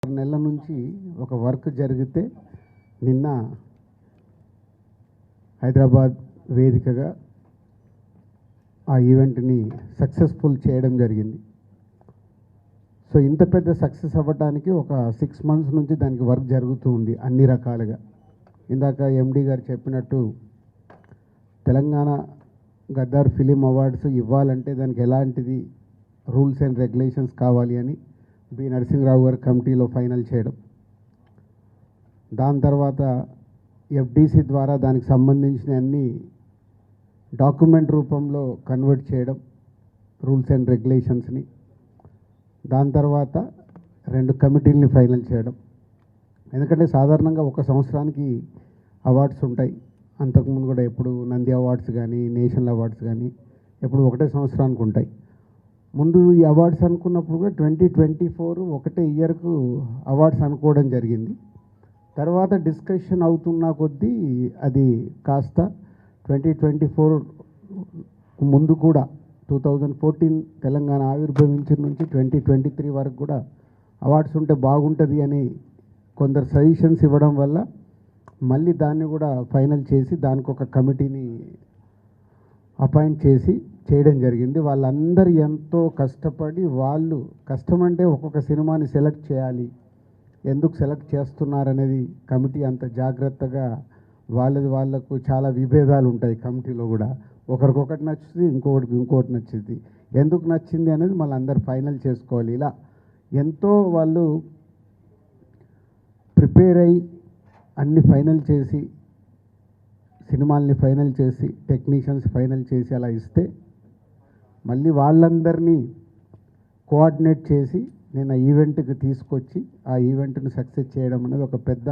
నెలల నుంచి ఒక వర్క్ జరిగితే నిన్న హైదరాబాద్ వేదికగా ఆ ఈవెంట్ని సక్సెస్ఫుల్ చేయడం జరిగింది. సో ఇంత పెద్ద సక్సెస్ అవ్వడానికి ఒక 6 months నుంచి దానికి వర్క్ జరుగుతూ ఉంది అన్ని రకాలుగా. ఇందాక ఎండి గారు చెప్పినట్టు తెలంగాణ గద్దర్ ఫిలిం అవార్డ్స్ ఇవ్వాలంటే దానికి ఎలాంటిది రూల్స్ అండ్ రెగ్యులేషన్స్ కావాలి అని బి నరసింహరావు గారు కమిటీలో ఫైనల్ చేయడం, దాని తర్వాత ఎఫ్డిసి ద్వారా దానికి సంబంధించిన అన్ని డాక్యుమెంట్ రూపంలో కన్వర్ట్ చేయడం రూల్స్ అండ్ రెగ్యులేషన్స్ని, దాని తర్వాత 2 కమిటీలని ఫైనల్ చేయడం. ఎందుకంటే సాధారణంగా ఒక సంవత్సరానికి అవార్డ్స్ ఉంటాయి. అంతకుముందు కూడా ఎప్పుడు నంది అవార్డ్స్ కానీ నేషనల్ అవార్డ్స్ కానీ ఎప్పుడు ఒకటే సంవత్సరానికి ఉంటాయి. ముందు ఈ అవార్డ్స్ అనుకున్నప్పుడు కూడా 2024 ఒకటే ఇయర్కు అవార్డ్స్ అనుకోవడం జరిగింది. తర్వాత డిస్కషన్ అవుతున్న కొద్దీ అది కాస్త 2024 ముందు కూడా 2014 తెలంగాణ ఆవిర్భవించిన నుంచి 2023 వరకు కూడా అవార్డ్స్ ఉంటే బాగుంటుంది అని కొందరు సజెషన్స్ ఇవ్వడం వల్ల మళ్ళీ దాన్ని కూడా ఫైనల్ చేసి దానికి ఒక కమిటీని అపాయింట్ చేసి చేయడం జరిగింది. వాళ్ళందరూ ఎంతో కష్టపడి, వాళ్ళు కష్టమంటే ఒక్కొక్క సినిమాని సెలెక్ట్ చేయాలి, ఎందుకు సెలెక్ట్ చేస్తున్నారనేది కమిటీ అంత జాగ్రత్తగా వాళ్ళకు చాలా విభేదాలు ఉంటాయి కమిటీలో కూడా. ఒకరికొకటి నచ్చుతుంది, ఇంకోటి నచ్చుతుంది. ఎందుకు నచ్చింది అనేది మళ్ళీ అందరు ఫైనల్ చేసుకోవాలి. ఇలా ఎంతో వాళ్ళు ప్రిపేర్ అయ్యి అన్ని ఫైనల్ చేసి, సినిమాల్ని ఫైనల్ చేసి, టెక్నీషియన్స్ ఫైనల్ చేసి అలా ఇస్తే మళ్ళీ వాళ్ళందరినీ కోఆర్డినేట్ చేసి నేను ఆ ఈవెంట్కి తీసుకొచ్చి ఆ ఈవెంట్ని సక్సెస్ చేయడం అనేది ఒక పెద్ద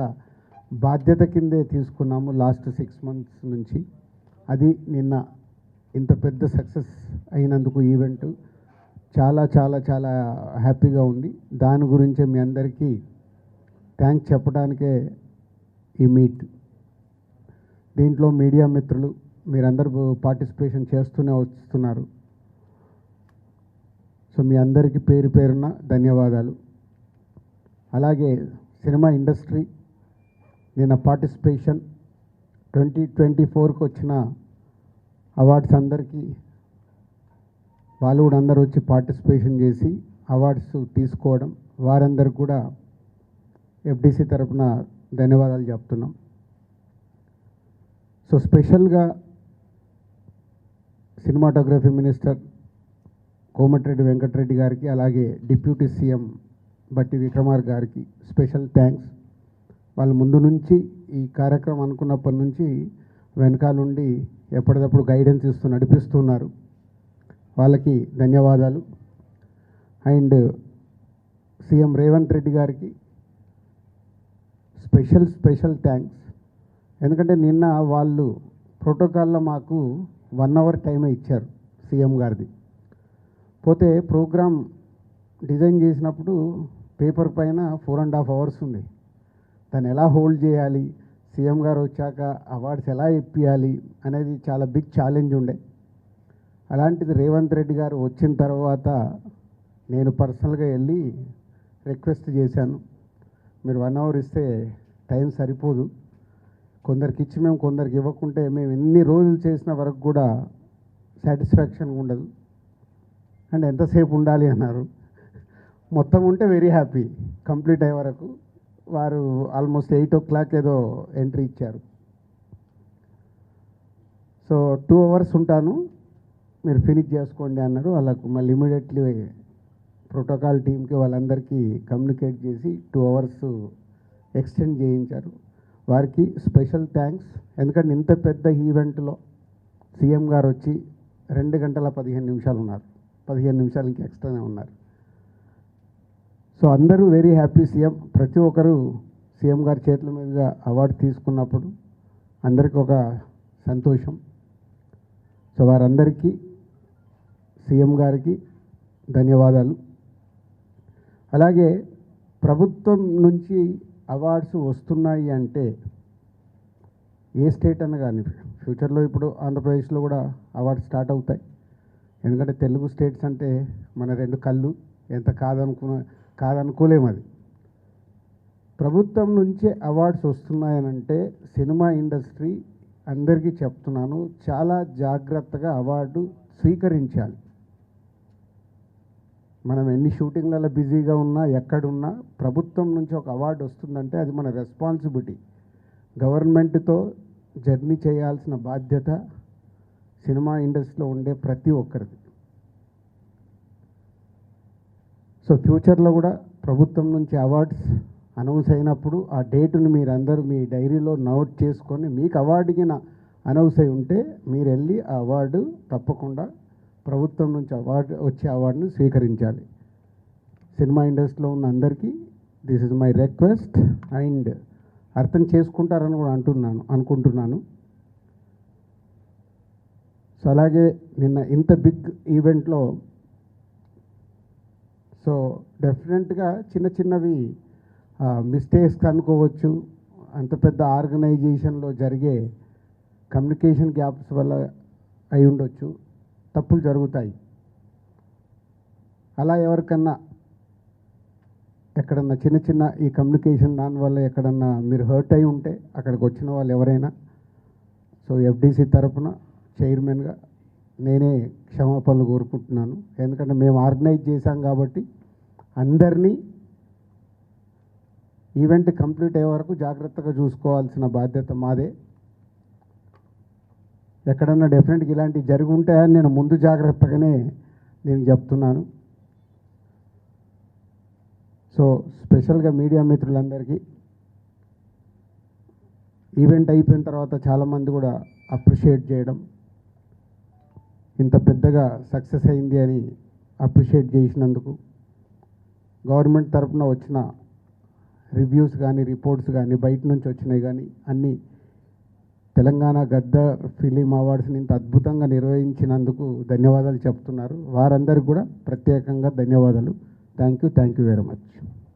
బాధ్యత కిందే తీసుకున్నాము లాస్ట్ 6 months నుంచి. అది నిన్న ఇంత పెద్ద సక్సెస్ అయినందుకు ఈవెంట్ చాలా చాలా చాలా హ్యాపీగా ఉంది. దాని గురించే మీ అందరికీ థ్యాంక్స్ చెప్పడానికే ఈ మీట్. దీంట్లో మీడియా మిత్రులు మీరందరూ పార్టిసిపేషన్ చేస్తూనే వస్తున్నారు. సో మీ అందరికీ పేరు పేరున ధన్యవాదాలు. అలాగే సినిమా ఇండస్ట్రీ నిన్న పార్టిసిపేషన్ 2024కి వచ్చిన అవార్డ్స్ అందరికీ వాళ్ళు కూడా అందరూ వచ్చి పార్టిసిపేషన్ చేసి అవార్డ్స్ తీసుకోవడం, వారందరికి కూడా ఎఫ్డిసి తరఫున ధన్యవాదాలు చెప్తున్నాం. సో స్పెషల్గా సినిమాటోగ్రఫీ మినిస్టర్ కోమటిరెడ్డి వెంకటరెడ్డి గారికి, అలాగే డిప్యూటీ సీఎం బట్టి విక్రమార్ గారికి స్పెషల్ థ్యాంక్స్. వాళ్ళు ముందు నుంచి ఈ కార్యక్రమం అనుకున్నప్పటి నుంచి వెనకాలండి ఎప్పటికప్పుడు గైడెన్స్ ఇస్తూ నడిపిస్తున్నారు. వాళ్ళకి ధన్యవాదాలు. అండ్ సీఎం రేవంత్ రెడ్డి గారికి స్పెషల్ థ్యాంక్స్. ఎందుకంటే నిన్న వాళ్ళు ప్రోటోకాల్లో మాకు 1 hour టైమే ఇచ్చారు సీఎం గారిది. పోతే ప్రోగ్రామ్ డిజైన్ చేసినప్పుడు పేపర్ పైన 4.5 hours ఉంది. దాన్ని ఎలా హోల్డ్ చేయాలి, సీఎం గారు వచ్చాక అవార్డ్స్ ఎలా ఇప్పియాలి అనేది చాలా బిగ్ ఛాలెంజ్ ఉండే. అలాంటిది రేవంత్ రెడ్డి గారు వచ్చిన తర్వాత నేను పర్సనల్గా వెళ్ళి రిక్వెస్ట్ చేశాను, మీరు 1 hour ఇస్తే టైం సరిపోదు, కొందరికి ఇచ్చి మేము కొందరికి ఇవ్వకుంటే మేము ఎన్ని రోజులు చేసిన వరకు కూడా సాటిస్ఫాక్షన్ ఉండదు అండ్ ఎంతసేపు ఉండాలి అన్నారు. మొత్తం ఉంటే వెరీ హ్యాపీ. కంప్లీట్ అయ్యే వరకు వారు ఆల్మోస్ట్ 8 o'clock ఏదో ఎంట్రీ ఇచ్చారు. సో 2 hours ఉంటాను, మీరు ఫినిష్ చేసుకోండి అన్నారు. వాళ్ళకు మళ్ళీ ఇమీడియట్లీ ప్రోటోకాల్ టీంకి వాళ్ళందరికీ కమ్యూనికేట్ చేసి 2 hours ఎక్స్టెండ్ చేయించారు. వారికి స్పెషల్ థ్యాంక్స్. ఎందుకంటే ఇంత పెద్ద ఈవెంట్లో సీఎం గారు వచ్చి 2 గంటల 15 నిమిషాలు ఉన్నారు, 15 నిమిషాలకి ఎక్స్ట్రానే ఉన్నారు. సో అందరూ వెరీ హ్యాపీ. ప్రతి ఒక్కరు సీఎం గారి చేతుల మీదుగా అవార్డు తీసుకున్నప్పుడు అందరికీ ఒక సంతోషం. సో వారందరికీ సీఎం గారికి ధన్యవాదాలు. అలాగే ప్రభుత్వం నుంచి అవార్డ్స్ వస్తున్నాయి అంటే ఏ స్టేట్ అన్న కానీ, ఫ్యూచర్లో ఇప్పుడు ఆంధ్రప్రదేశ్లో కూడా అవార్డ్స్ స్టార్ట్ అవుతాయి. ఎందుకంటే తెలుగు స్టేట్స్ అంటే మన 2 కళ్ళు, ఎంత కాదనుకోలేము. అది ప్రభుత్వం నుంచే అవార్డ్స్ వస్తున్నాయనంటే సినిమా ఇండస్ట్రీ అందరికీ చెప్తున్నాను, చాలా జాగ్రత్తగా అవార్డు స్వీకరించాలి. మనం ఎన్ని షూటింగ్లలో బిజీగా ఉన్నా ఎక్కడున్నా ప్రభుత్వం నుంచి ఒక అవార్డు వస్తుందంటే అది మన రెస్పాన్సిబిలిటీ. గవర్నమెంట్తో జర్నీ చేయాల్సిన బాధ్యత సినిమా ఇండస్ట్రీలో ఉండే ప్రతి ఒక్కరిది. సో ఫ్యూచర్లో కూడా ప్రభుత్వం నుంచి అవార్డ్స్ అనౌన్స్ అయినప్పుడు ఆ డేటును మీరందరూ మీ డైరీలో నోట్ చేసుకొని మీకు అవార్డుకి అనౌన్స్ అయి ఉంటే మీరు వెళ్ళి ఆ అవార్డు తప్పకుండా ప్రభుత్వం నుంచి వచ్చే అవార్డును స్వీకరించాలి. సినిమా ఇండస్ట్రీలో ఉన్న అందరికీ this is my request and అర్థం చేసుకుంటారని కూడా అనుకుంటున్నాను. సో అలాగే నిన్న ఇంత బిగ్ ఈవెంట్లో సో డెఫినెట్గా చిన్నవి మిస్టేక్స్ అనుకోవచ్చు. అంత పెద్ద ఆర్గనైజేషన్లో జరిగే కమ్యూనికేషన్ గ్యాప్స్ వల్ల అయి ఉండొచ్చు, తప్పులు జరుగుతాయి. అలా ఎవరికన్నా ఎక్కడన్నా చిన్న ఈ కమ్యూనికేషన్ దానివల్ల ఎక్కడన్నా మీరు హర్ట్ అయి ఉంటే అక్కడికి వచ్చిన వాళ్ళు ఎవరైనా సో ఎఫ్డీసీ తరఫున చైర్మన్గా నేనే క్షమాపణలు కోరుకుంటున్నాను. ఎందుకంటే మేము ఆర్గనైజ్ చేశాం కాబట్టి అందరినీ ఈవెంట్ కంప్లీట్ అయ్యే వరకు జాగ్రత్తగా చూసుకోవాల్సిన బాధ్యత మాదే. ఎక్కడన్నా డెఫినెట్గా ఇలాంటివి జరిగి ఉంటాయని నేను ముందు జాగ్రత్తగానే నేను చెప్తున్నాను. సో స్పెషల్గా మీడియా మిత్రులందరికీ ఈవెంట్ అయిపోయిన తర్వాత చాలామంది కూడా అప్రిషియేట్ చేయడం, ఇంత పెద్దగా సక్సెస్ అయింది అని అప్రిషియేట్ చేసినందుకు, గవర్నమెంట్ తరఫున వచ్చిన రివ్యూస్ కానీ రిపోర్ట్స్ కానీ బయట నుంచి వచ్చినాయి కానీ అన్నీ తెలంగాణ గద్దర్ ఫిలిం అవార్డ్స్ని ఇంత అద్భుతంగా నిర్వహించినందుకు ధన్యవాదాలు చెప్తున్నారు. వారందరికీ కూడా ప్రత్యేకంగా ధన్యవాదాలు. Thank you very much.